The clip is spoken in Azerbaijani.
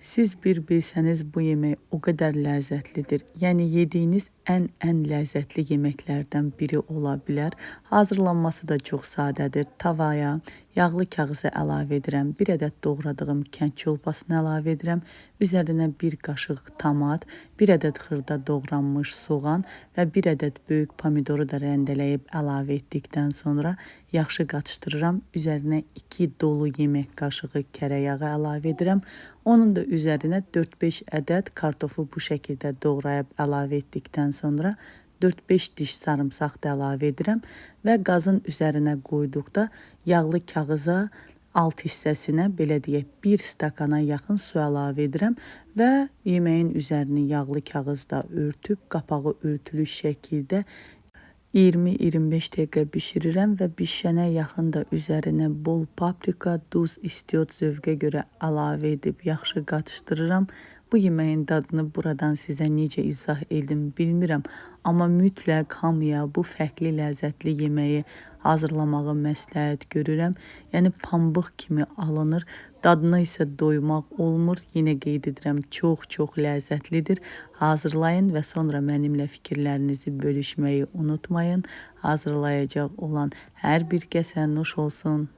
Siz bir bilsəniz bu yemək o qədər ləzzətlidir. Yəni yediyiniz ən ləzzətli yeməklərdən biri ola bilər. Hazırlanması da çox sadədir. Tavaya yağlı kağızı əlavə edirəm. Bir ədəd doğradığım kənd çolpasını əlavə edirəm. Üzərinə bir qaşıq tomat, bir ədəd xırda doğranmış soğan və bir ədəd böyük pomidoru da rəndələyib əlavə etdikdən sonra yaxşı qarışdırıram. Üzərinə 2 dolu yemək qaşığı kərə yağı əlavə edirəm. Onun da üzərinə 4-5 ədəd kartofu bu şəkildə doğrayıb əlavə etdikdən sonra 4-5 diş sarımsaq da əlavə edirəm və qazın üzərinə qoyduqda yağlı kağıza alt hissəsinə belə deyək 1 stakana yaxın su əlavə edirəm və yeməyin üzərini yağlı kağızla örtüb qapağı örtülü şəkildə 20-25 dəqiqə bişirirəm və bişənə yaxın da üzərinə bol paprika, duz, istiot zövqə görə əlavə edib yaxşı qarışdırıram. Bu yeməyin dadını buradan sizə necə izah edim bilmirəm, amma mütləq hamıya bu fərqli ləzzətli yeməyi hazırlamağı məsləhət görürəm. Yəni pambıq kimi alınır, dadına isə doymaq olmur. Yenə qeyd edirəm, çox ləzzətlidir. Hazırlayın və sonra mənimlə fikirlərinizi bölüşməyi unutmayın. Hazırlayacaq olan hər bir kəsə nuş olsun.